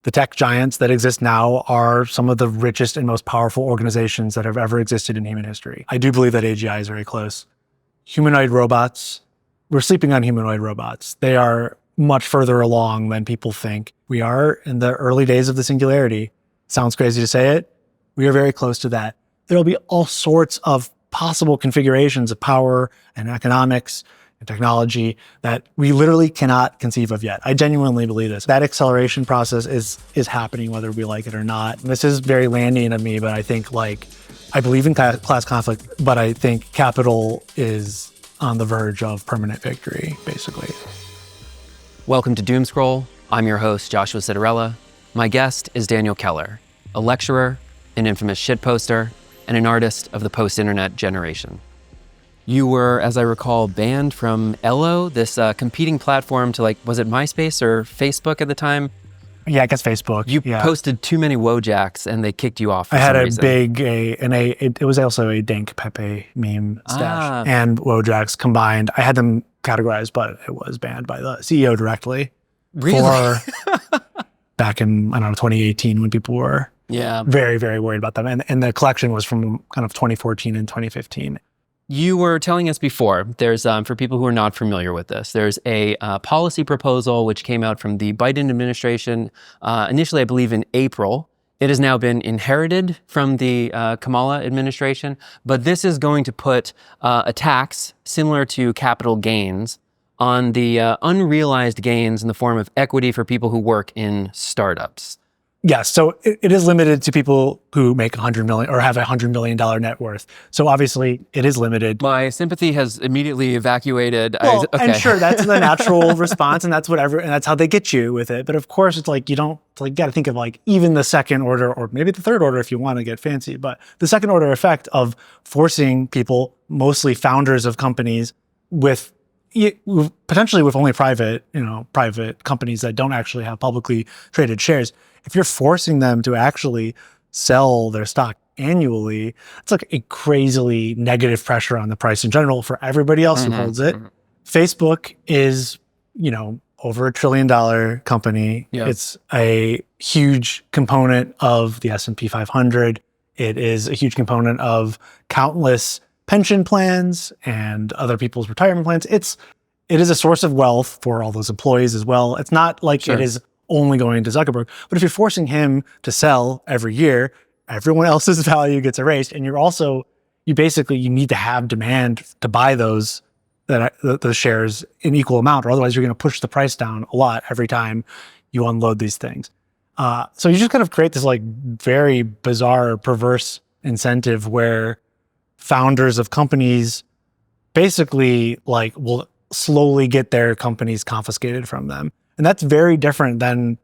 The tech giants that exist now are some of the richest and most powerful organizations that have ever existed in human history. I do believe that AGI is very close. Humanoid robots, we're sleeping on humanoid robots. They are much further along than people think. We are in the early days of the singularity. Sounds crazy to say it. We are very close to that. There'll be all sorts of possible configurations of power and economics and technology that we literally cannot conceive of yet. I genuinely believe this. That acceleration process is happening whether we like it or not. And this is very Landian of me, but I think I believe in class conflict, but I think capital is on the verge of permanent victory, basically. Welcome to Doomscroll. I'm your host, Joshua Citarella. My guest is Daniel Keller, a lecturer, an infamous shitposter, and an artist of the post-internet generation. You were, as I recall, banned from Ello, this competing platform to was it MySpace or Facebook at the time? Yeah, I guess Facebook. You posted too many Wojaks and they kicked you off for I had some a reason. it was also a dank Pepe meme stash and Wojaks combined. I had them categorized, but it was banned by the CEO directly. Really? Back in, 2018 when people were very, very worried about them. And the collection was from kind of 2014 and 2015. You were telling us before, there's, for people who are not familiar with this, there's a policy proposal which came out from the Biden administration, initially I believe in April. It has now been inherited from the Kamala administration, but this is going to put a tax similar to capital gains on the unrealized gains in the form of equity for people who work in startups. Yes, so it is limited to people who make $100 million or have $100 million net worth. So obviously it is limited. My sympathy has immediately evacuated. Well, and sure, that's the natural response, and that's and that's how they get you with it. But of course, it's you don't got to think of even the second order, or maybe the third order if you want to get fancy. But the second order effect of forcing people, mostly founders of companies, potentially with only private companies that don't actually have publicly traded shares. If you're forcing them to actually sell their stock annually, it's a crazily negative pressure on the price in general for everybody else who holds it. Facebook is, over $1 trillion company. Yep. It's a huge component of the S&P 500. It is a huge component of countless pension plans and other people's retirement plans. It is a source of wealth for all those employees as well. It's not Sure. It is only going to Zuckerberg. But if you're forcing him to sell every year, everyone else's value gets erased. And you need to have demand to buy those shares in equal amount, or otherwise you're going to push the price down a lot every time you unload these things. So you just kind of create this very bizarre, perverse incentive where founders of companies basically will slowly get their companies confiscated from them. And that's very different than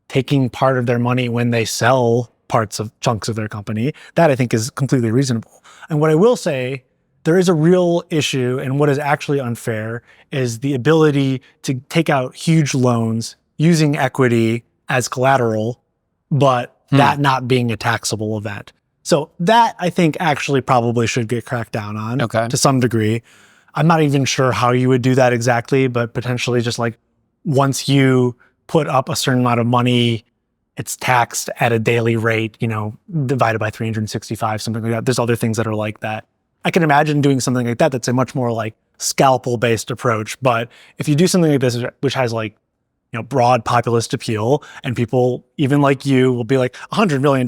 taking part of their money when they sell chunks of their company. That I think is completely reasonable. And what I will say, there is a real issue, and what is actually unfair is the ability to take out huge loans using equity as collateral, but that not being a taxable event. So that I think actually probably should get cracked down on to some degree. I'm not even sure how you would do that exactly, but potentially just once you put up a certain amount of money, it's taxed at a daily rate, divided by 365, something like that. There's other things that are like that. I can imagine doing something like that that's a much more scalpel-based approach. But if you do something like this, which has broad populist appeal, and people, even like you, will be $100 million,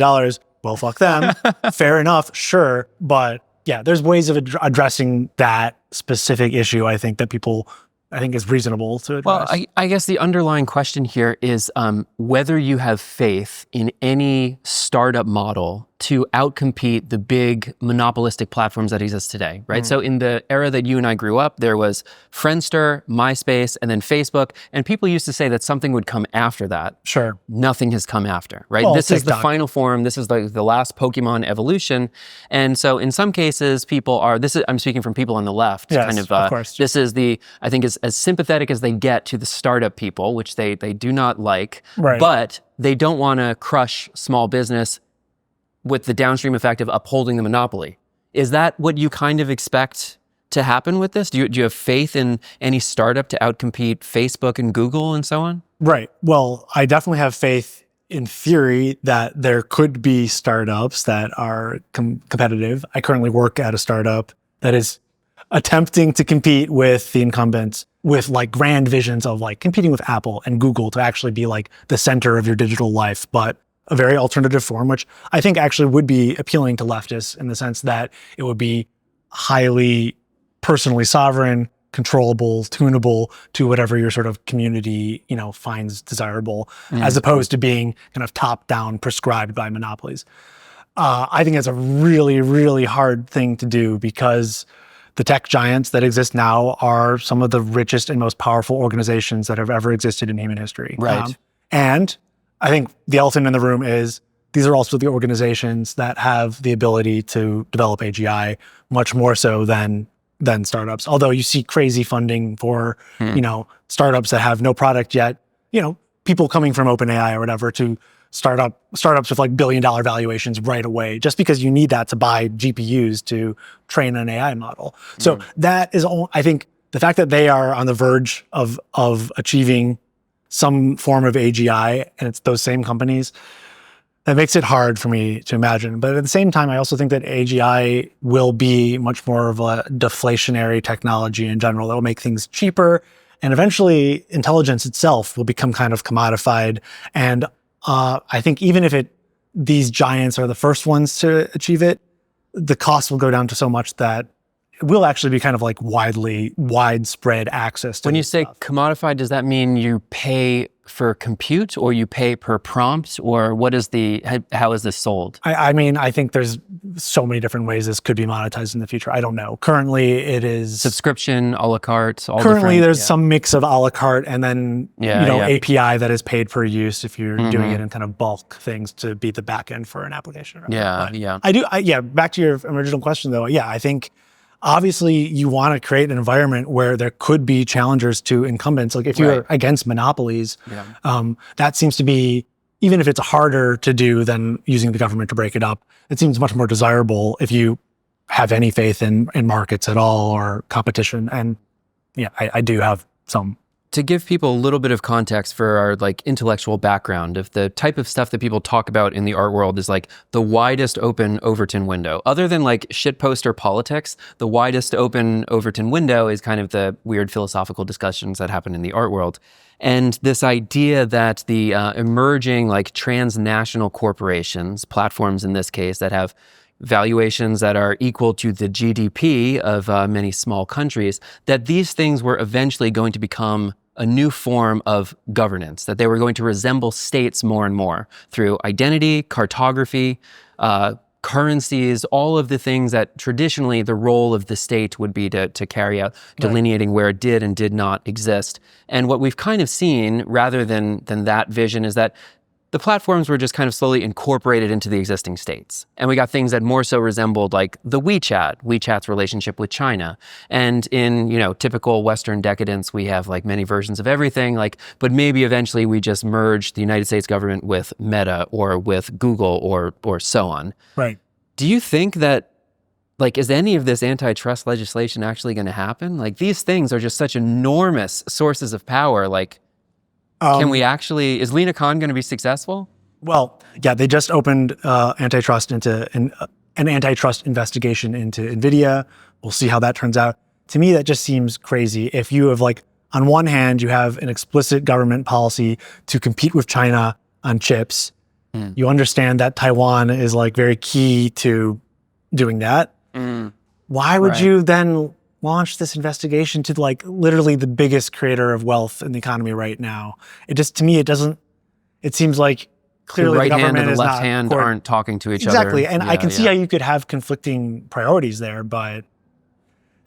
well, fuck them. Fair enough, sure. But yeah, there's ways of addressing that specific issue, I think, that people is reasonable to address. Well, I guess the underlying question here is whether you have faith in any startup model to outcompete the big monopolistic platforms that exist today, right? So in the era that you and I grew up, there was Friendster, MySpace, and then Facebook, and people used to say that something would come after that. Sure. Nothing has come after, right? Well, this TikTok. Is the final form. This is the last Pokemon evolution. And so in some cases, I'm speaking from people on the left, yes, of course. This is I think is as sympathetic as they get to the startup people, which they do not like, right. But they don't want to crush small business with the downstream effect of upholding the monopoly. Is that what you kind of expect to happen with this? Do you have faith in any startup to outcompete Facebook and Google and so on? Right. Well, I definitely have faith in theory that there could be startups that are competitive. I currently work at a startup that is attempting to compete with the incumbents with like grand visions of like competing with Apple and Google to actually be like the center of your digital life, but a very alternative form, which I think actually would be appealing to leftists in the sense that it would be highly personally sovereign, controllable, tunable to whatever your sort of community, finds desirable, as opposed to being kind of top-down prescribed by monopolies. I think it's a really, really hard thing to do because the tech giants that exist now are some of the richest and most powerful organizations that have ever existed in human history. Right. And I think the elephant in the room is these are also the organizations that have the ability to develop AGI much more so than startups. Although you see crazy funding for, startups that have no product yet, people coming from OpenAI or whatever to startups with like $1 billion valuations right away, just because you need that to buy GPUs to train an AI model. So that is, I think the fact that they are on the verge of achieving some form of AGI, and it's those same companies, that makes it hard for me to imagine. But at the same time, I also think that AGI will be much more of a deflationary technology in general that will make things cheaper. And eventually intelligence itself will become kind of commodified. And I think even if these giants are the first ones to achieve it, the cost will go down to so much that it will actually be kind of like widespread access to When you this say stuff. commodified, does that mean you pay for compute or you pay per prompt, or how is this sold? I mean, I think there's so many different ways this could be monetized in the future. I don't know. Currently, it is Subscription, a la carte, all currently different, there's some mix of a la carte and then Yeah. API that is paid per use if you're doing it in kind of bulk things to be the back end for an application. Yeah, But yeah. back to your original question though. Yeah, I think obviously you want to create an environment where there could be challengers to incumbents. Like if you're against monopolies, that seems to be, even if it's harder to do than using the government to break it up, it seems much more desirable if you have any faith in markets at all or competition. And I do have some. To give people a little bit of context for our like intellectual background, if the type of stuff that people talk about in the art world is like the widest open Overton window, other than like shitposter politics, the widest open Overton window is kind of the weird philosophical discussions that happen in the art world. And this idea that the emerging like transnational corporations, platforms in this case, that have valuations that are equal to the GDP of many small countries, that these things were eventually going to become a new form of governance, that they were going to resemble states more and more through identity, cartography, currencies, all of the things that traditionally the role of the state would be to carry out, delineating where it did and did not exist. And what we've kind of seen, rather than that vision, is that the platforms were just kind of slowly incorporated into the existing states. And we got things that more so resembled like the WeChat's relationship with China. And in, typical Western decadence, we have like many versions of everything, but maybe eventually we just merge the United States government with Meta or with Google or so on. Right. Do you think that, is any of this antitrust legislation actually going to happen? Like, these things are just such enormous sources of power, can we actually, is Lena Khan going to be successful? Well, yeah, they just opened antitrust into an antitrust investigation into NVIDIA. We'll see how that turns out. To me, that just seems crazy. If you have on one hand, you have an explicit government policy to compete with China on chips. You understand that Taiwan is very key to doing that. Why would you then launch this investigation to literally the biggest creator of wealth in the economy right now? To me, it seems like clearly the right the hand government and the is left not hand aren't talking to each other. Exactly. And I can see how you could have conflicting priorities there, but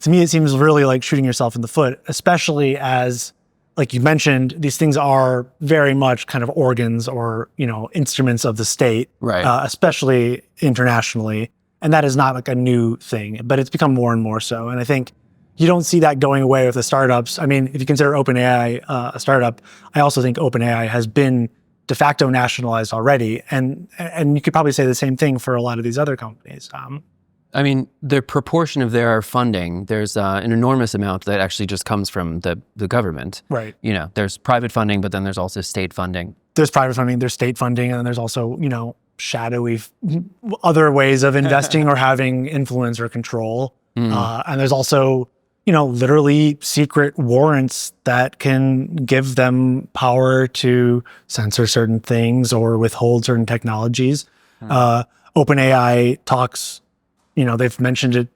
to me, it seems really shooting yourself in the foot, especially as, like you mentioned, these things are very much kind of organs or, instruments of the state, especially internationally. And that is not a new thing, but it's become more and more so. And I think you don't see that going away with the startups. I mean, if you consider OpenAI a startup, I also think OpenAI has been de facto nationalized already. And you could probably say the same thing for a lot of these other companies. I mean, the proportion of their funding, there's an enormous amount that actually just comes from the government. Right. There's private funding, but then there's also state funding. there's private funding, there's state funding, and then there's also, shadowy other ways of investing or having influence or control. And there's also, literally secret warrants that can give them power to censor certain things or withhold certain technologies. OpenAI talks, they've mentioned it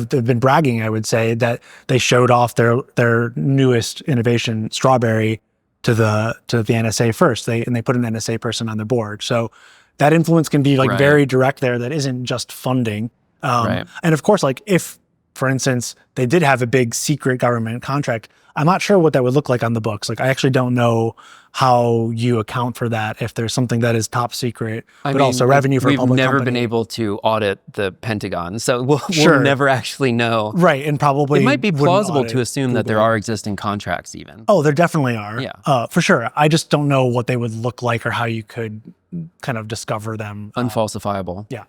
they've been bragging, I would say, that they showed off their newest innovation, Strawberry, to the NSA first. They put an NSA person on the board. So that influence can be very direct there. That isn't just funding. And of course, if, for instance, they did have a big secret government contract, I'm not sure what that would look like on the books. I actually don't know how you account for that if there's something that is top secret, but also revenue for a public company. We've never been able to audit the Pentagon, so we'll never actually know. Right, and probably it might be plausible to assume that there are existing contracts even. Oh, there definitely are. Yeah. For sure. I just don't know what they would look like or how you could kind of discover them. Unfalsifiable. Yeah.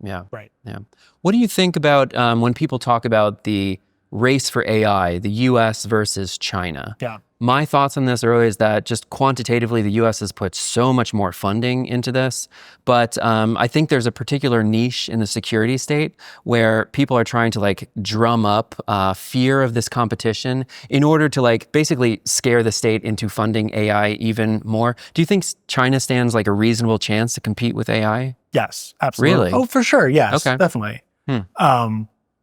Yeah. Right. Yeah. What do you think about when people talk about the race for AI, the US versus China? Yeah. My thoughts on this earlier is that just quantitatively, the US has put so much more funding into this. But I think there's a particular niche in the security state where people are trying to drum up fear of this competition in order to basically scare the state into funding AI even more. Do you think China stands a reasonable chance to compete with AI? Yes, absolutely. Really? Oh, for sure. Yes, okay. Definitely.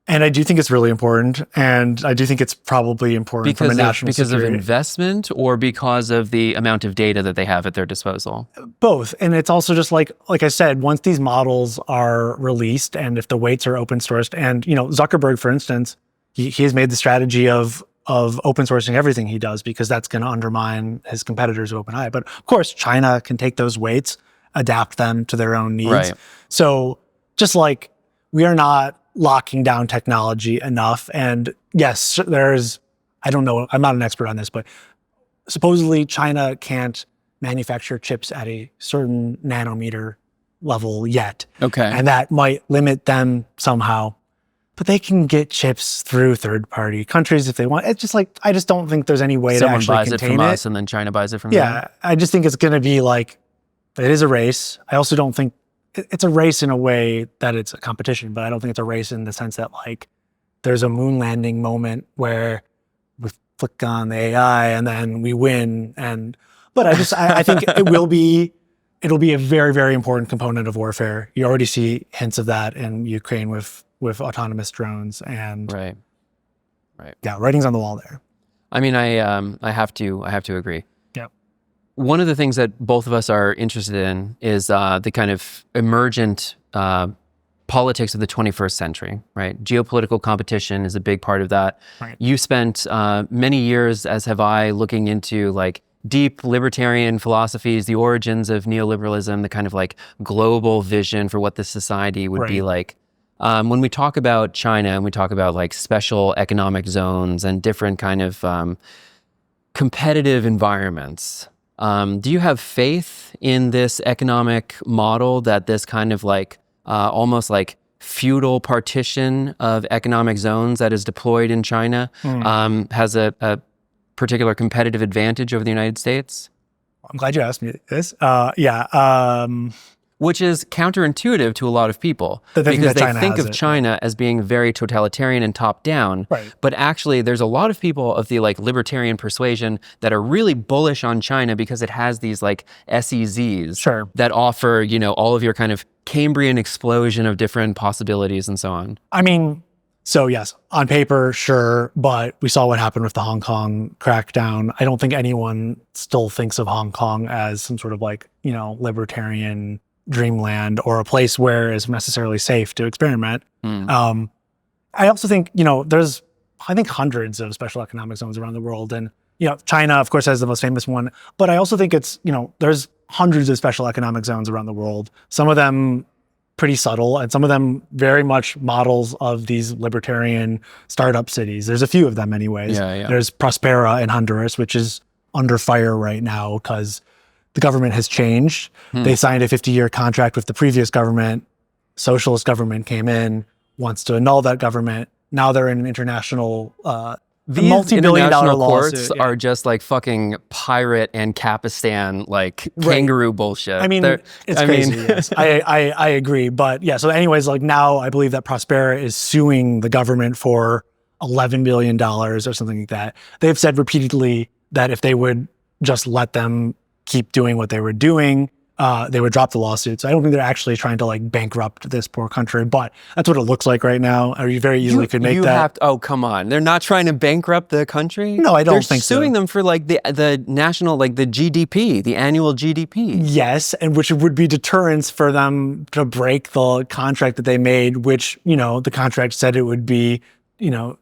And I do think it's really important, and I do think it's probably important from a national security. Because of investment or because of the amount of data that they have at their disposal? Both. And it's also just like I said, once these models are released and if the weights are open sourced, and Zuckerberg, for instance, he has made the strategy of open sourcing everything he does because that's going to undermine his competitors with OpenAI. But of course, China can take those weights, adapt them to their own needs. Right. So just we are not locking down technology enough. And yes, I don't know, I'm not an expert on this, but supposedly China can't manufacture chips at a certain nanometer level yet. Okay. And that might limit them somehow. But they can get chips through third-party countries if they want. It's just I just don't think there's any way to actually Someone buys contain it from us and then China buys it from them? Yeah, I just think it's going to be it is a race. I also don't think it's a race in a way that it's a competition, but I don't think it's a race in the sense that there's a moon landing moment where we flick on the AI and then we win. But I think it'll be a very, very important component of warfare. You already see hints of that in Ukraine with autonomous drones and right. Yeah, writing's on the wall there. I mean, I have to agree. Yeah. One of the things that both of us are interested in is the kind of emergent politics of the 21st century, right? Geopolitical competition is a big part of that. Right. You spent many years, as have I, looking into deep libertarian philosophies, the origins of neoliberalism, the kind of global vision for what this society would be like. When we talk about China and we talk about special economic zones and different kind of competitive environments, do you have faith in this economic model that this kind of almost feudal partition of economic zones that is deployed in China has a particular competitive advantage over the United States? I'm glad you asked me this. Which is counterintuitive to a lot of people because they think of China as being very totalitarian and top down. Right. But actually, there's a lot of people of the libertarian persuasion that are really bullish on China because it has these SEZs that offer, all of your kind of Cambrian explosion of different possibilities and so on. I mean, so yes, on paper, sure, but we saw what happened with the Hong Kong crackdown. I don't think anyone still thinks of Hong Kong as some sort of libertarian dreamland or a place where it's necessarily safe to experiment. I also think, there's, hundreds of special economic zones around the world. And, China, of course, has the most famous one. But I also think it's, there's hundreds of special economic zones around the world. Some of them pretty subtle and some of them very much models of these libertarian startup cities. There's a few of them anyways. Yeah. There's Prospera in Honduras, which is under fire right now because the government has changed. They signed a 50-year contract with the previous government. Socialist government came in, wants to annul that government. Now they're in an international These multi-billion-dollar international courts lawsuit, yeah. are just like fucking pirate and Capistan, like kangaroo bullshit. I mean, it's crazy. Yes. I agree. But yeah, so anyways, like now I believe that Prospera is suing the government for $11 billion or something like that. They've said repeatedly that if they would just let them keep doing what they were doing, they would drop the lawsuit. So I don't think they're actually trying to like bankrupt this poor country, but that's what it looks like right now. Or you very easily could make that. Oh, come on. They're not trying to bankrupt the country? No, I don't think so. They're suing them for like the national, like the GDP, the annual GDP. Yes, and which would be deterrence for them to break the contract that they made, which, the contract said it would be,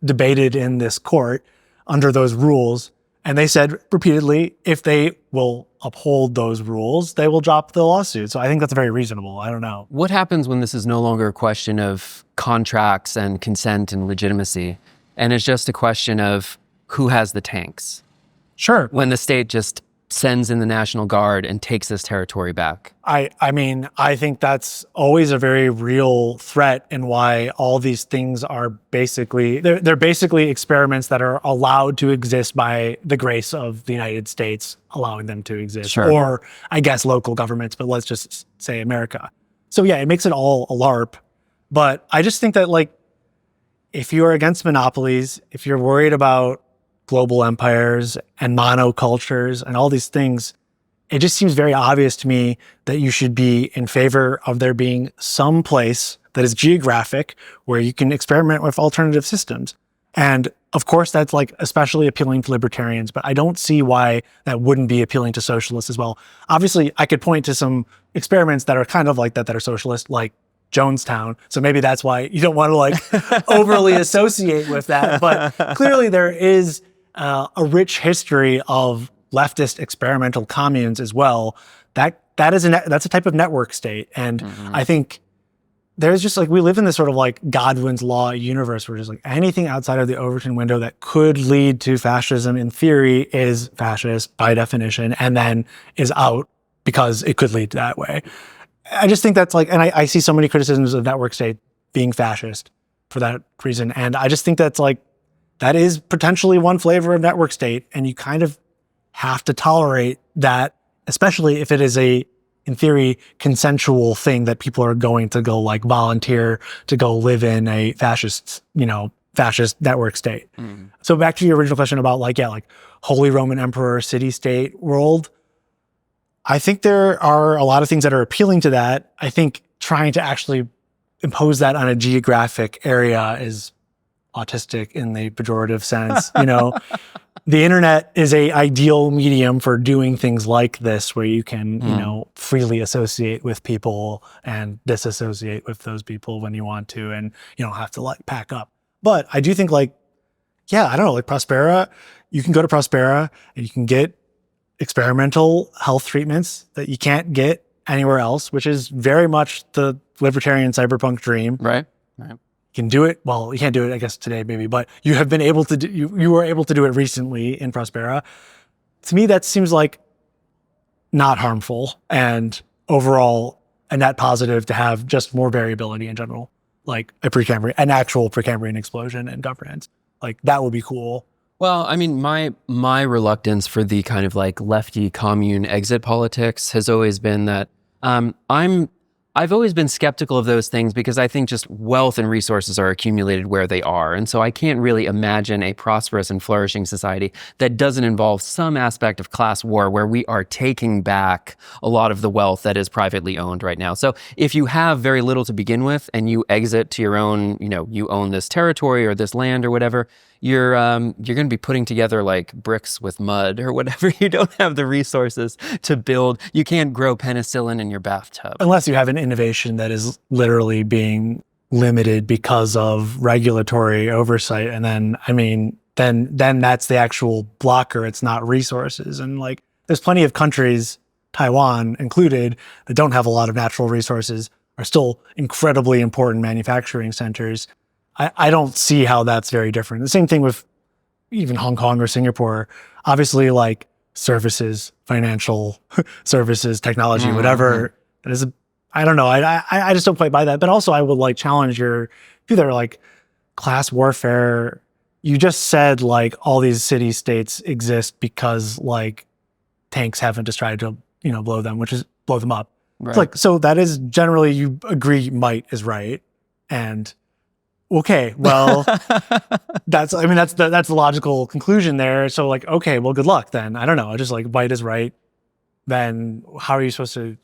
debated in this court under those rules. And they said repeatedly, if they will uphold those rules, they will drop the lawsuit. So I think that's very reasonable. I don't know. What happens when this is no longer a question of contracts and consent and legitimacy, and it's just a question of who has the tanks? Sure. When the state just sends in the National Guard and takes this territory back. I mean, I think that's always a very real threat, and why all these things are basically, they're basically experiments that are allowed to exist by the grace of the United States allowing them to exist. Sure. Or I guess local governments, but let's just say America. So yeah, it makes it all a LARP. But I just think that like, if you're against monopolies, if you're worried about global empires and monocultures and all these things, it just seems very obvious to me that you should be in favor of there being some place that is geographic where you can experiment with alternative systems. And of course, that's like especially appealing to libertarians, but I don't see why that wouldn't be appealing to socialists as well. Obviously, I could point to some experiments that are kind of like that are socialist, like Jonestown. So maybe that's why you don't want to like overly associate with that. But clearly there is a rich history of leftist experimental communes as well. That's a type of network state. And I think there's just like, we live in this sort of like Godwin's law universe where just like anything outside of the Overton window that could lead to fascism in theory is fascist by definition, and then is out because it could lead that way. I just think that's like, and I see so many criticisms of network state being fascist for that reason. And I just think that's like, that is potentially one flavor of network state. And you kind of have to tolerate that, especially if it is a, in theory, consensual thing that people are going to go like volunteer to go live in a fascist, fascist network state. So back to your original question about like, yeah, like Holy Roman Emperor city-state world. I think there are a lot of things that are appealing to that. I think trying to actually impose that on a geographic area is autistic in the pejorative sense. The internet is a ideal medium for doing things like this, where you can, freely associate with people and disassociate with those people when you want to, and you don't have to like pack up. But I do think like, yeah, I don't know, like Prospera, you can go to Prospera and you can get experimental health treatments that you can't get anywhere else, which is very much the libertarian cyberpunk dream. Right. You can do it. Well, you can't do it, I guess, today maybe, but you have been able to do, you were able to do it recently in Prospera. To me, that seems like not harmful and overall a net positive to have just more variability in general, like an actual Precambrian explosion in governance. Like that would be cool. Well, I mean, my reluctance for the kind of like lefty commune exit politics has always been that I've always been skeptical of those things because I think just wealth and resources are accumulated where they are. And so I can't really imagine a prosperous and flourishing society that doesn't involve some aspect of class war where we are taking back a lot of the wealth that is privately owned right now. So if you have very little to begin with and you exit to your own, you own this territory or this land or whatever, you're going to be putting together like bricks with mud or whatever. You don't have the resources to build. You can't grow penicillin in your bathtub. Unless you have an innovation that is literally being limited because of regulatory oversight. And then, then that's the actual blocker. It's not resources. And like, there's plenty of countries, Taiwan included, that don't have a lot of natural resources, are still incredibly important manufacturing centers. I don't see how that's very different. The same thing with even Hong Kong or Singapore. Obviously, like services, financial services, technology, whatever. That is, I don't know. I just don't quite buy that. But also, I would like challenge your, either like class warfare you just said like all these city states exist because like tanks haven't just tried to, blow them, which is blow them up. Right. It's like, so that is generally, you agree might is right. And okay, well, that's the logical conclusion there. So like, okay, well, good luck then. I don't know. Just like might is right. Then how are you supposed to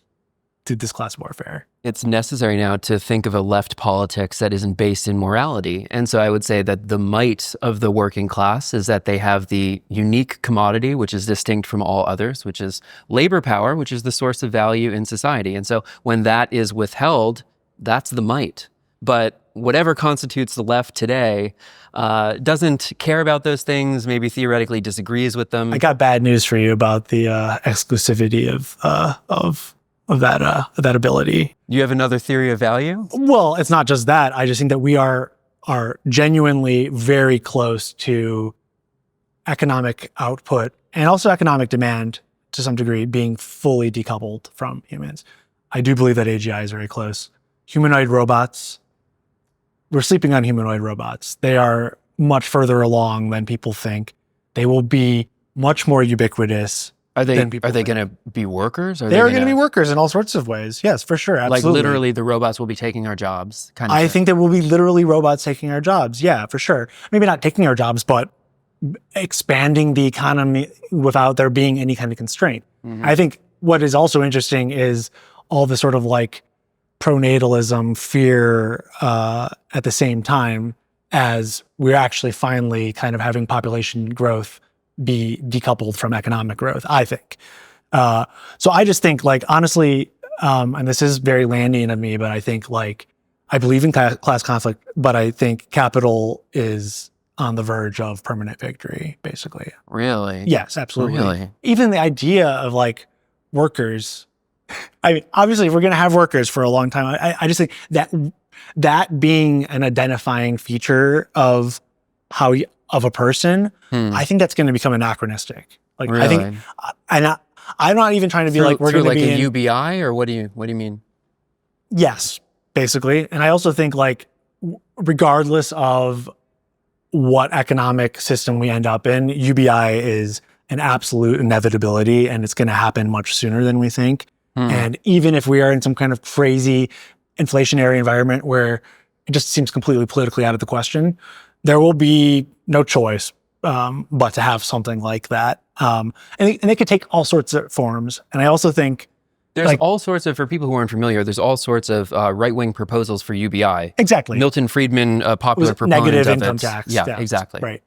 do this class warfare? It's necessary now to think of a left politics that isn't based in morality. And so I would say that the might of the working class is that they have the unique commodity, which is distinct from all others, which is labor power, which is the source of value in society. And so when that is withheld, that's the might. But whatever constitutes the left today doesn't care about those things, maybe theoretically disagrees with them. I got bad news for you about the exclusivity of that ability. You have another theory of value? Well, it's not just that. I just think that we are genuinely very close to economic output and also economic demand to some degree being fully decoupled from humans. I do believe that AGI is very close. Humanoid robots, we're sleeping on humanoid robots. They are much further along than people think. They will be much more ubiquitous. Are they going to be workers? They are going to be workers in all sorts of ways. Yes, for sure. Absolutely. Like literally the robots will be taking our jobs. I think there will be literally robots taking our jobs. Yeah, for sure. Maybe not taking our jobs, but expanding the economy without there being any kind of constraint. Mm-hmm. I think what is also interesting is all the sort of like pronatalism fear at the same time as we're actually finally kind of having population growth be decoupled from economic growth, I think. So I just think like, honestly, and this is very Landian of me, but I think like, I believe in class conflict, but I think capital is on the verge of permanent victory, basically. Really? Yes, absolutely. Really? Even the idea of like workers, I mean, obviously if we're going to have workers for a long time, I just think that being an identifying feature of of a person, I think that's going to become anachronistic. Like, really? I think, I'm not even trying to be like, we're going to be like a UBI, or what do you mean? Yes, basically. And I also think like, regardless of what economic system we end up in, UBI is an absolute inevitability, and it's going to happen much sooner than we think. And even if we are in some kind of crazy inflationary environment where it just seems completely politically out of the question, there will be no choice but to have something like that. And they could take all sorts of forms. And I also think there's all sorts of, for people who aren't familiar, there's all sorts of right-wing proposals for UBI. Exactly. Milton Friedman, a popular proponent negative of income tax. Yeah, exactly. Right.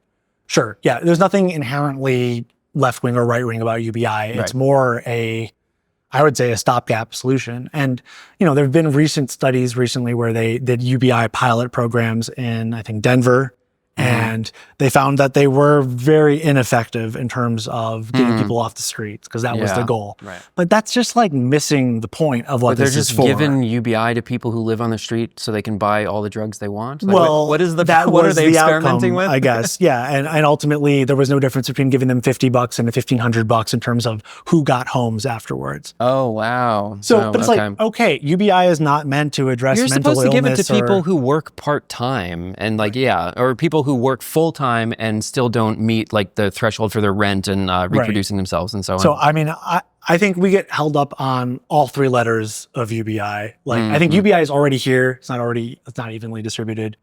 Sure. Yeah. There's nothing inherently left-wing or right-wing about UBI. It's more I would say a stopgap solution. And, there have been recent studies recently where they did UBI pilot programs in, I think, Denver. And they found that they were very ineffective in terms of getting people off the streets, because that was the goal. Right. But that's just like missing the point of what this is for. They're just giving UBI to people who live on the street so they can buy all the drugs they want? Like, well, what are they experimenting with? I guess. Yeah. And ultimately there was no difference between giving them $50 and $1,500 in terms of who got homes afterwards. Oh, wow. So, but it's like, okay, UBI is not meant to address mental illness. You're supposed to give it to people who work part-time and or people who work full-time and still don't meet like the threshold for their rent and reproducing themselves and so on. So, I mean, I think we get held up on all three letters of UBI. Like, I think UBI is already here. It's not evenly distributed.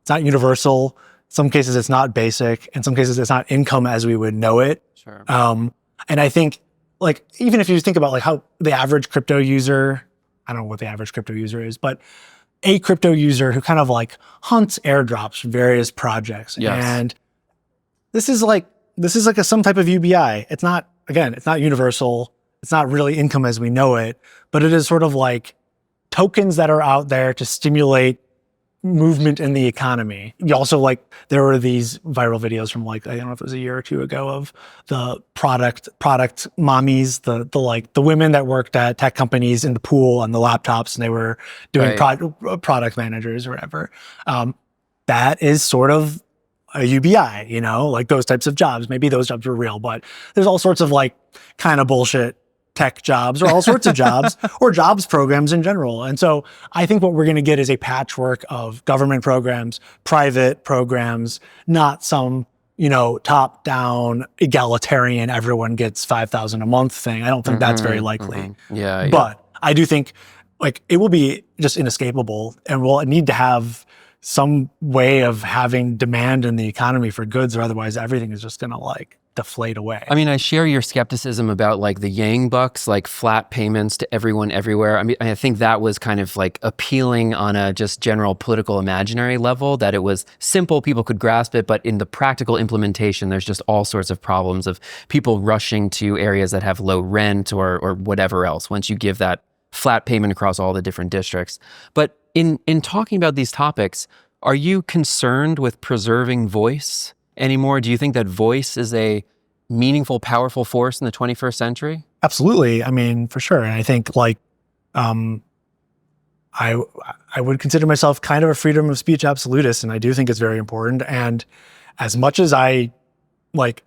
It's not universal. In some cases, it's not basic. In some cases, it's not income as we would know it. Sure. And I think, like, even if you think about like how the average crypto user, I don't know what the average crypto user is, but a crypto user who kind of like hunts airdrops for various projects. Yes. And this is like some type of UBI. It's not universal. It's not really income as we know it, but it is sort of like tokens that are out there to stimulate movement in the economy. You also there were these viral videos from I don't know if it was a year or two ago of the product mommies, the women that worked at tech companies in the pool on the laptops, and they were doing product managers or whatever. That is sort of a UBI, like those types of jobs. Maybe those jobs were real, but there's all sorts of kind of bullshit tech jobs or all sorts of jobs or jobs programs in general. And so I think what we're going to get is a patchwork of government programs, private programs, not some, top down egalitarian, everyone gets 5,000 a month thing. I don't think that's very likely. Yeah. But I do think like it will be just inescapable, and we'll need to have some way of having demand in the economy for goods, or otherwise everything is just going to like deflate away. I mean, I share your skepticism about like the Yang bucks, like flat payments to everyone everywhere. I mean, I think that was kind of like appealing on a just general political imaginary level, that it was simple, people could grasp it, but in the practical implementation, there's just all sorts of problems of people rushing to areas that have low rent or whatever else once you give that flat payment across all the different districts. But in talking about these topics, are you concerned with preserving voice anymore? Do you think that voice is a meaningful, powerful force in the 21st century? Absolutely. I mean, for sure. And I think like, I would consider myself kind of a freedom of speech absolutist, and I do think it's very important. And as much as I like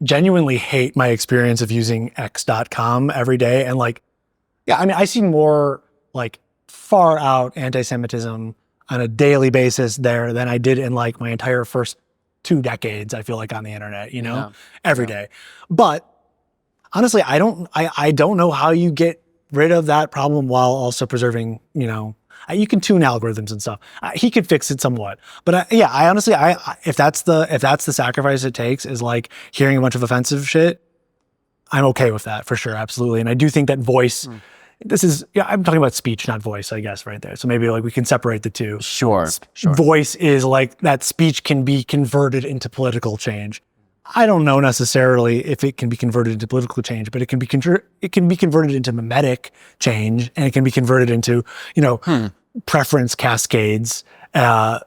genuinely hate my experience of using x.com every day, and like, yeah, I mean, I see more like far out anti-Semitism on a daily basis there than I did in like my entire first 2 decades, I feel like, on the internet, every day. But honestly, I don't know how you get rid of that problem while also preserving, you can tune algorithms and stuff. He could fix it somewhat. But I honestly, if that's the sacrifice it takes, is like hearing a bunch of offensive shit, I'm okay with that for sure. Absolutely. And I do think that voice, I'm talking about speech, not voice, I guess, right there. So maybe like we can separate the two. Sure. Voice is like that speech can be converted into political change. I don't know necessarily if it can be converted into political change, but it can be converted into mimetic change, and it can be converted into, preference cascades, and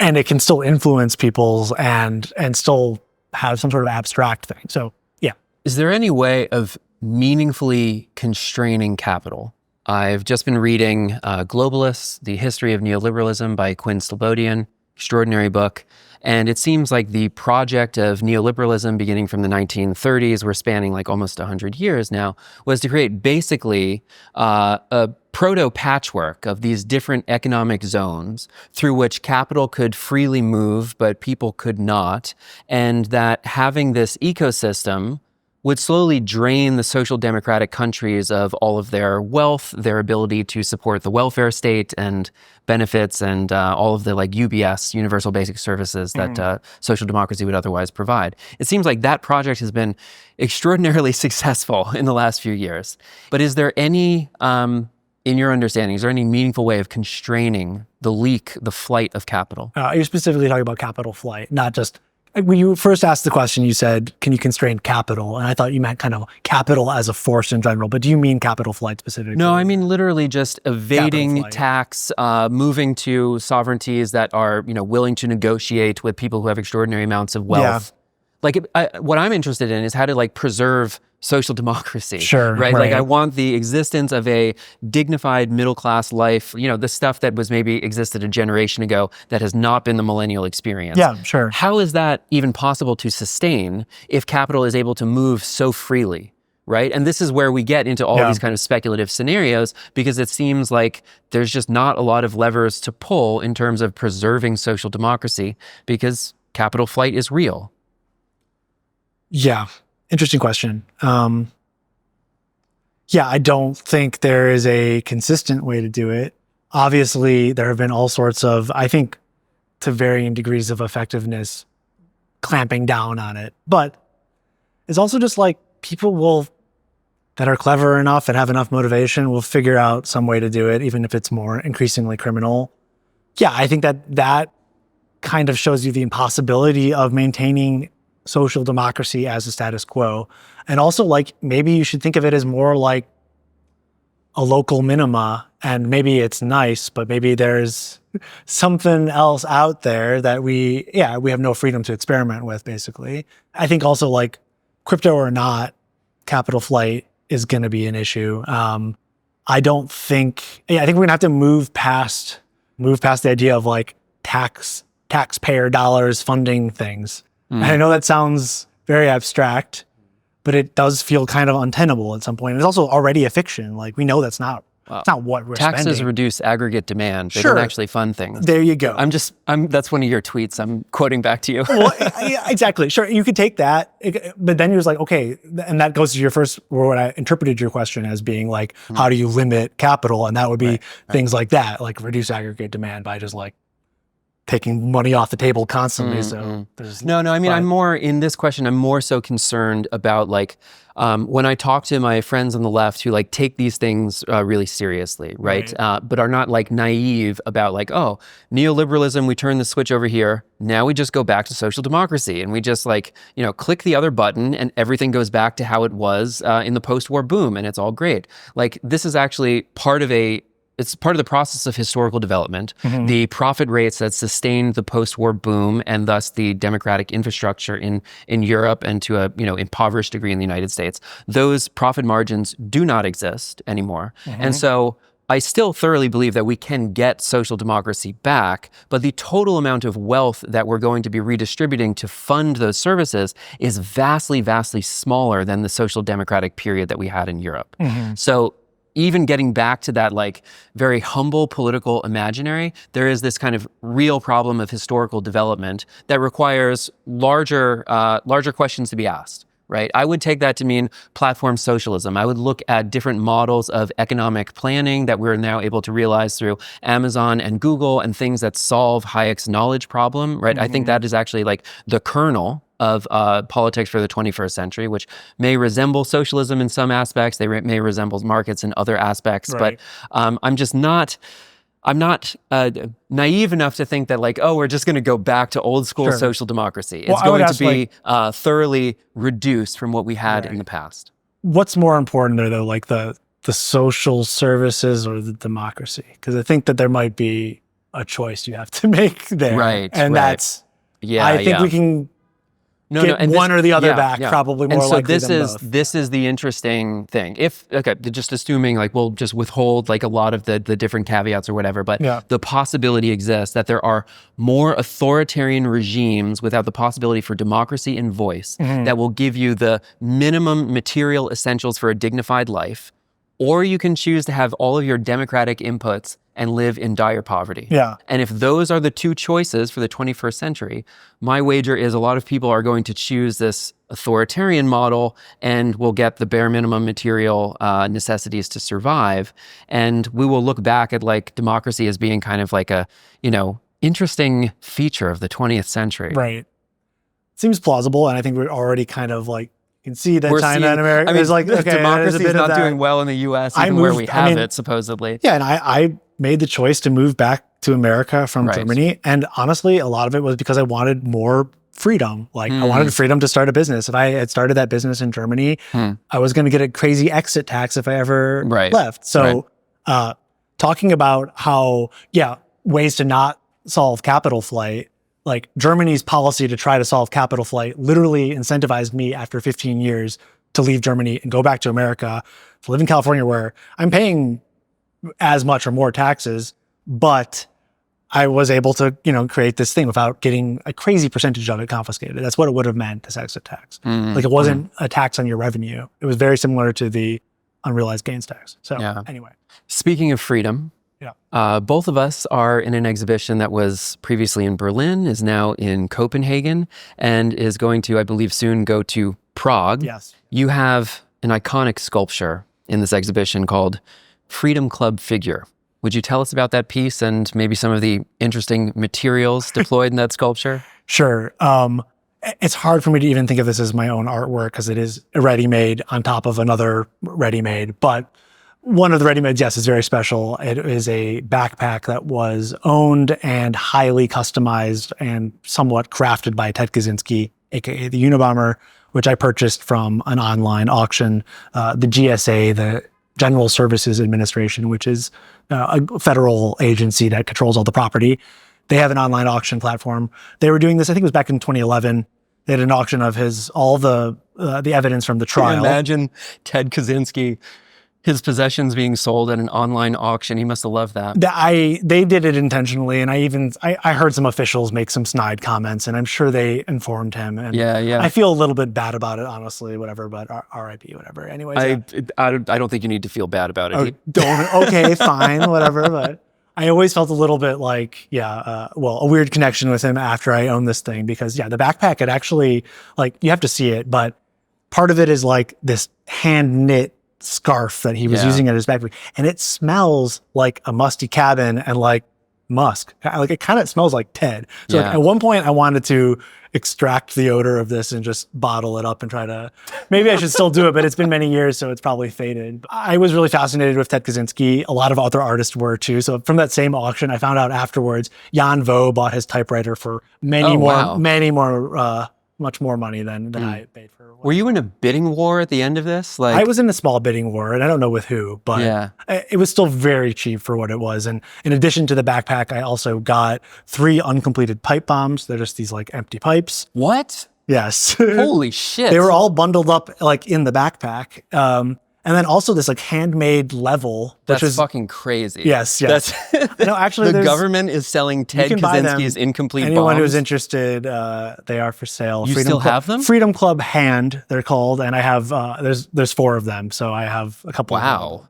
it can still influence people's and still have some sort of abstract thing. So, yeah. Is there any way of meaningfully constraining capital? I've just been reading Globalists, The History of Neoliberalism by Quinn Slobodian, extraordinary book. And it seems like the project of neoliberalism, beginning from the 1930s, we're spanning like almost 100 years now, was to create basically a proto-patchwork of these different economic zones through which capital could freely move, but people could not. And that having this ecosystem would slowly drain the social democratic countries of all of their wealth, their ability to support the welfare state and benefits, and all of the like UBS, universal basic services, that social democracy would otherwise provide. It seems like that project has been extraordinarily successful in the last few years. But is there any, in your understanding, is there any meaningful way of constraining the flight of capital? You're specifically talking about capital flight, not just... When you first asked the question, you said, can you constrain capital? And I thought you meant kind of capital as a force in general, but do you mean capital flight specifically? No, I mean literally just evading tax, moving to sovereignties that are, willing to negotiate with people who have extraordinary amounts of wealth. Yeah. What I'm interested in is how to preserve social democracy. Sure. Right? Like I want the existence of a dignified middle-class life, the stuff that was maybe existed a generation ago that has not been the millennial experience. Yeah, sure. How is that even possible to sustain if capital is able to move so freely? Right? And this is where we get into all these kind of speculative scenarios, because it seems like there's just not a lot of levers to pull in terms of preserving social democracy, because capital flight is real. Yeah. Interesting question. I don't think there is a consistent way to do it. Obviously, there have been all sorts of, I think, to varying degrees of effectiveness, clamping down on it. But it's also just like people that are clever enough and have enough motivation will figure out some way to do it, even if it's more increasingly criminal. Yeah, I think that kind of shows you the impossibility of maintaining social democracy as a status quo. And also maybe you should think of it as more like a local minima, and maybe it's nice, but maybe there's something else out there that we have no freedom to experiment with, basically. I think also crypto or not, capital flight is going to be an issue. I think we're going to have to move past the idea of taxpayer dollars funding things. And I know that sounds very abstract, but it does feel kind of untenable at some point. It's also already a fiction. Like we know that's not. It's not what we're Taxes spending. reduce aggregate demand. They Sure. don't actually fund things. There you go. That's one of your tweets. I'm quoting back to you. Well, yeah, exactly. Sure. You could take that, but then you're like, okay, and that goes to your first, or what I interpreted your question as being like, how do you limit capital? And that would be things like that, like reduce aggregate demand by just like taking money off the table constantly. So there's No, I mean, I'm more in this question. I'm more so concerned about like when I talk to my friends on the left who like take these things really seriously, right? But are not like naive about like, oh, neoliberalism, we turn the switch over here. Now we just go back to social democracy and we just like, click the other button and everything goes back to how it was in the post-war boom and it's all great. Like this is actually it's part of the process of historical development. The profit rates that sustained the post-war boom and thus the democratic infrastructure in Europe and to a impoverished degree in the United States, those profit margins do not exist anymore. And so I still thoroughly believe that we can get social democracy back, but the total amount of wealth that we're going to be redistributing to fund those services is vastly, vastly smaller than the social democratic period that we had in Europe. So even getting back to that like very humble political imaginary, there is this kind of real problem of historical development that requires larger questions to be asked, right? I would take that to mean platform socialism. I would look at different models of economic planning that we're now able to realize through Amazon and Google and things that solve Hayek's knowledge problem, right? I think that is actually like the kernel of politics for the 21st century, which may resemble socialism in some aspects. They may resemble markets in other aspects, but I'm not naive enough to think that like, oh, we're just going to go back to old school social democracy. It's going to be thoroughly reduced from what we had in the past. What's more important there though, like the social services or the democracy? Because I think that there might be a choice you have to make there. And that's, I think we can get one or the other back, probably more likely than both. This is the interesting thing. Just assuming like we'll just withhold like a lot of the different caveats or whatever, but the possibility exists that there are more authoritarian regimes without the possibility for democracy and voice that will give you the minimum material essentials for a dignified life, or you can choose to have all of your democratic inputs and live in dire poverty. And if those are the two choices for the 21st century, my wager is a lot of people are going to choose this authoritarian model and will get the bare minimum material necessities to survive. And we will look back at like democracy as being kind of like a, interesting feature of the 20th century. Right. Seems plausible. And I think we're already kind of like, you can see that China and America is like, okay, democracy is not doing well in the U.S. even where we have it, supposedly. Yeah, and I made the choice to move back to America from Germany. And honestly, a lot of it was because I wanted more freedom. Like I wanted freedom to start a business. If I had started that business in Germany, I was going to get a crazy exit tax if I ever left. So talking about how, ways to not solve capital flight, like Germany's policy to try to solve capital flight literally incentivized me after 15 years to leave Germany and go back to America, to live in California where I'm paying as much or more taxes, but I was able to, create this thing without getting a crazy percentage of it confiscated. That's what it would have meant, this exit tax. Like it wasn't a tax on your revenue. It was very similar to the unrealized gains tax. So anyway. Speaking of freedom, both of us are in an exhibition that was previously in Berlin, is now in Copenhagen, and is going to, I believe, soon go to Prague. Yes. You have an iconic sculpture in this exhibition called Freedom Club Figure. Would you tell us about that piece and maybe some of the interesting materials deployed in that sculpture? Sure. It's hard for me to even think of this as my own artwork because it is a ready-made on top of another ready-made, but one of the ready-mades, yes, is very special. It is a backpack that was owned and highly customized and somewhat crafted by Ted Kaczynski, aka the Unabomber, which I purchased from an online auction. The GSA, the General Services Administration, which is a federal agency that controls all the property. They have an online auction platform. They were doing this, I think it was back in 2011. They had an auction of all the evidence from the trial. Imagine Ted Kaczynski His possessions being sold at an online auction. He must have loved that. They did it intentionally, and I heard some officials make some snide comments, and I'm sure they informed him. And Yeah. I feel a little bit bad about it, honestly. Whatever, but R.I.P. Whatever. Anyways, I don't think you need to feel bad about it. Okay, fine, whatever. But I always felt a little bit like, a weird connection with him after I owned this thing, because the backpack, it actually, like, you have to see it, but part of it is like this hand knit scarf that he was using at his backpack, and it smells like a musty cabin and like musk. Like, it kind of smells like Ted. So like, at one point I wanted to extract the odor of this and just bottle it up and try to, maybe I should still do it, but it's been many years, so it's probably faded. I was really fascinated with Ted Kaczynski. A lot of other artists were too. So from that same auction, I found out afterwards, Jan Vo bought his typewriter for much more money than I paid for. Were you in a bidding war at the end of this? Like, I was in a small bidding war, and I don't know with who, but it was still very cheap for what it was. And in addition to the backpack, I also got 3 uncompleted pipe bombs. They're just these like empty pipes. What? Yes. Holy shit. They were all bundled up like in the backpack. And then also this like handmade level. That's fucking crazy. Yes. No, actually, the government is selling Ted Kaczynski's incomplete Anyone bombs. who's interested, they are for sale. You still have them? Freedom Club Hand, they're called, and I have there's 4 of them, so I have a couple. Wow.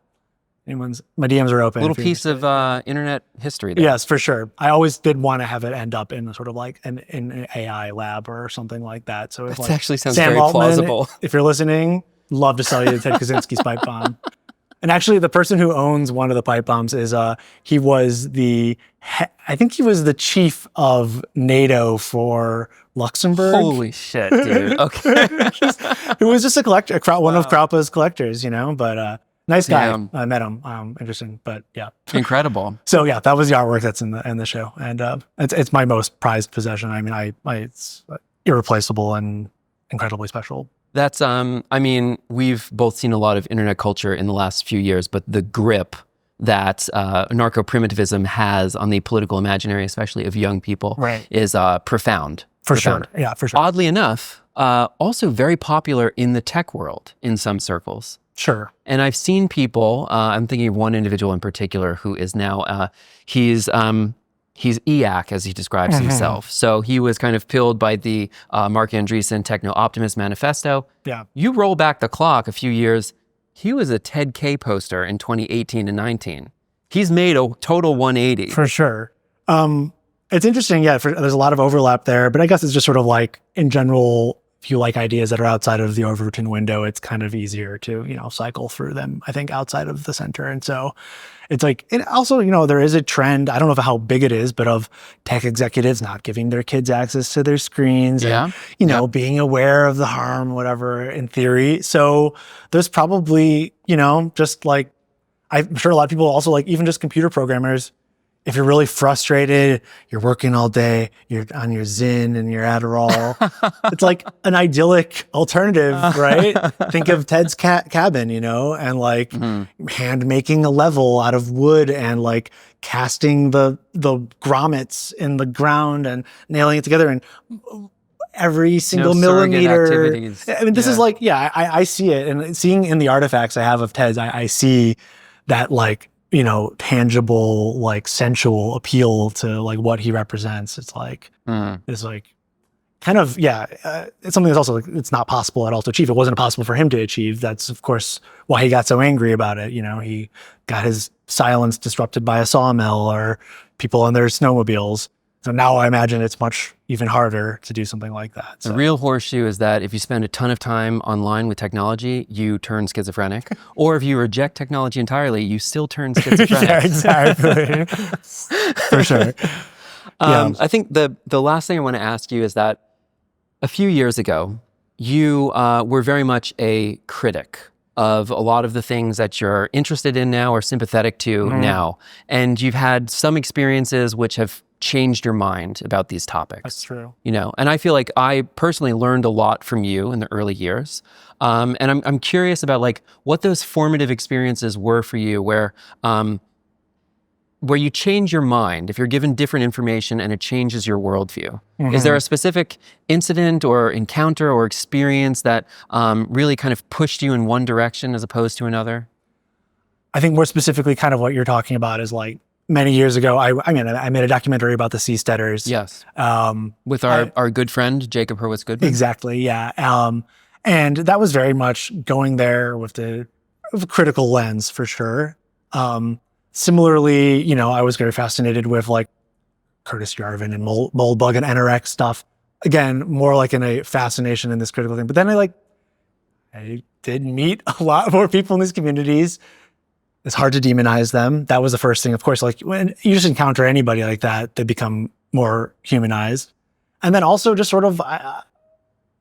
My DMs are open. A little piece of internet history there. Yes, for sure. I always did want to have it end up in sort of like an AI lab or something like that. So that like actually sounds Sam very Altman, plausible. If you're listening, love to sell you the Ted Kaczynski's pipe bomb. And actually, the person who owns one of the pipe bombs is he was the chief of NATO for Luxembourg. Holy shit, dude. Okay. Who was just a collector, one of Kraupa's collectors, but nice guy. Damn. I met him. Interesting, but yeah. Incredible. So yeah, that was the artwork that's in the show, and it's my most prized possession. I mean, it's irreplaceable and incredibly special. That's, we've both seen a lot of internet culture in the last few years, but the grip that anarcho-primitivism has on the political imaginary, especially of young people, is profound. For sure. Yeah, for sure. Oddly enough, also very popular in the tech world in some circles. Sure. And I've seen people, I'm thinking of one individual in particular who is now, he's EAC, as he describes himself. So he was kind of pilled by the Mark Andreessen Techno-Optimist Manifesto. Yeah. You roll back the clock a few years, he was a Ted K poster in 2018 and 19. He's made a total 180. For sure. It's interesting, there's a lot of overlap there, but I guess it's just sort of like, in general, if you like ideas that are outside of the Overton window, it's kind of easier to, cycle through them, I think, outside of the center. And so it's like, it also, there is a trend, I don't know how big it is, but of tech executives not giving their kids access to their screens and, being aware of the harm, whatever, in theory. So there's probably, just like, I'm sure a lot of people also like, even just computer programmers, if you're really frustrated, you're working all day, you're on your Zyn and your Adderall, it's like an idyllic alternative, right? Think of Ted's cabin, and like hand making a level out of wood and like casting the grommets in the ground and nailing it together, and every single millimeter. Activities. I mean, this is like, I see it, and seeing in the artifacts I have of Ted's, I see that like, tangible, like sensual appeal to like what he represents. It's like, it's like kind of, it's something that's also like, it's not possible at all to achieve. It wasn't possible for him to achieve. That's of course why he got so angry about it. He got his silence disrupted by a sawmill or people on their snowmobiles. So now I imagine it's much even harder to do something like that. So. The real horseshoe is that if you spend a ton of time online with technology, you turn schizophrenic. Or if you reject technology entirely, you still turn schizophrenic. Yeah, exactly. For sure. I think the last thing I want to ask you is that a few years ago, you were very much a critic of a lot of the things that you're interested in now or sympathetic to now. And you've had some experiences which have changed your mind about these topics. That's true. And I feel like I personally learned a lot from you in the early years. And I'm curious about like what those formative experiences were for you where you change your mind if you're given different information and it changes your worldview. Is there a specific incident or encounter or experience that really kind of pushed you in one direction as opposed to another? I think more specifically, kind of what you're talking about is like many years ago, I made a documentary about the seasteaders. Yes. With our good friend, Jacob Hurwitz Goodman. Exactly. Yeah. And that was very much going there with a critical lens for sure. Similarly, you know, I was very fascinated with like Curtis Yarvin and Moldbug and NRX stuff. Again, more like in a fascination in this critical thing. But then I did meet a lot more people in these communities. It's hard to demonize them. That was the first thing. Of course, like when you just encounter anybody like that, they become more humanized. And then also just sort of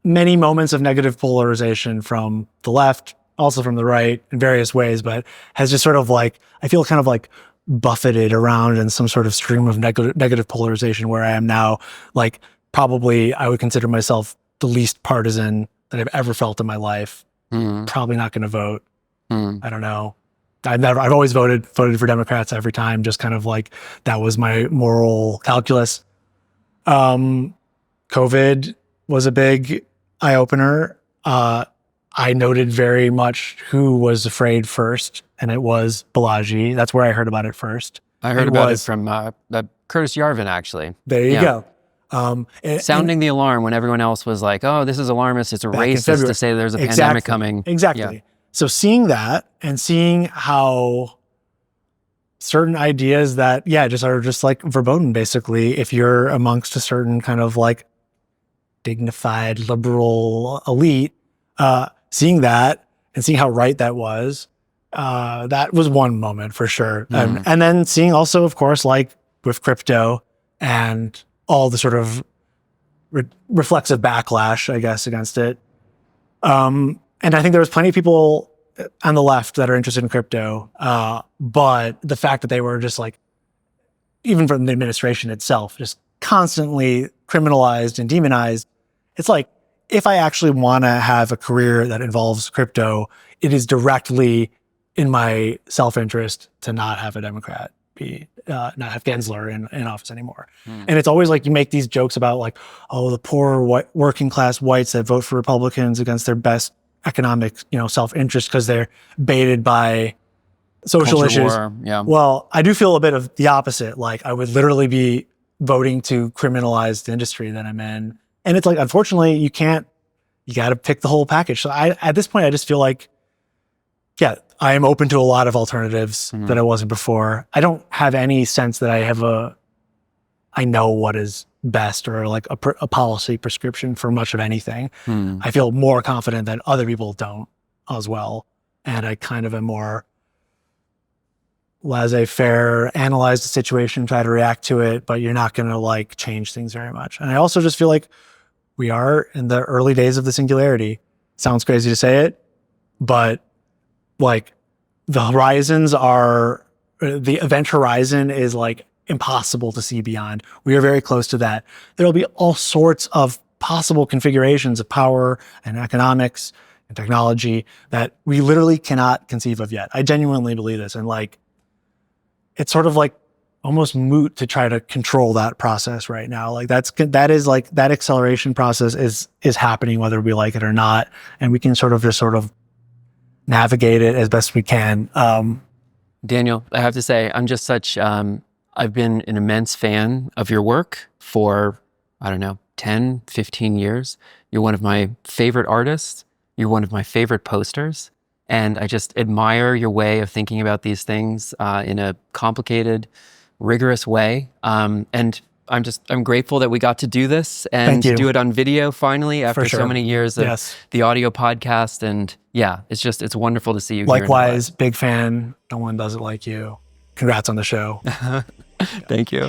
many moments of negative polarization from the left, also from the right in various ways, but has just sort of like, I feel kind of like buffeted around in some sort of stream of negative polarization where I am now. Like probably I would consider myself the least partisan that I've ever felt in my life. Probably not going to vote. I don't know. I've always voted for Democrats every time, just kind of like that was my moral calculus. COVID was a big eye opener. I noted very much who was afraid first, and it was Balaji. That's where I heard about it first. I heard about it from Curtis Yarvin, actually. There you go. Sounding the alarm when everyone else was like, oh, this is alarmist, it's a racist to say there's a pandemic coming. Exactly. Yeah. So seeing that and seeing how certain ideas that, just are just like verboten, basically, if you're amongst a certain kind of like dignified liberal elite, seeing that and seeing how right that was one moment for sure. And then seeing also, of course, like with crypto and all the sort of reflexive backlash, I guess, against it. And I think there was plenty of people on the left that are interested in crypto. But the fact that they were just like, even from the administration itself, just constantly criminalized and demonized. It's like, if I actually want to have a career that involves crypto, it is directly in my self-interest to not have a Democrat not have Gensler in office anymore. And it's always like you make these jokes about like, oh, the poor working class whites that vote for Republicans against their best economic, self-interest because they're baited by social Culture issues. war, yeah. Well, I do feel a bit of the opposite. Like I would literally be voting to criminalize the industry that I'm in. And it's like, unfortunately, you got to pick the whole package. So at this point, I just feel like, I am open to a lot of alternatives that I wasn't before. I don't have any sense that I know what is best or like a policy prescription for much of anything. I feel more confident that other people don't as well. And I kind of am more laissez-faire, analyze the situation, try to react to it, but you're not going to like change things very much. And I also just feel like we are in the early days of the singularity. Sounds crazy to say it, but like the event horizon is like impossible to see beyond. We are very close to that. There'll be all sorts of possible configurations of power and economics and technology that we literally cannot conceive of yet. I genuinely believe this. And like, it's sort of like almost moot to try to control that process right now. Like that is like that acceleration process is happening whether we like it or not. And we can sort of navigate it as best we can. Daniel, I have to say, I'm just I've been an immense fan of your work for, 10, 15 years. You're one of my favorite artists. You're one of my favorite posters. And I just admire your way of thinking about these things in a complicated, rigorous way. And I'm grateful that we got to do this and do it on video finally after so many years of the audio podcast. And it's wonderful to see you. Likewise, big fan. No one does it like you. Congrats on the show. Thank you.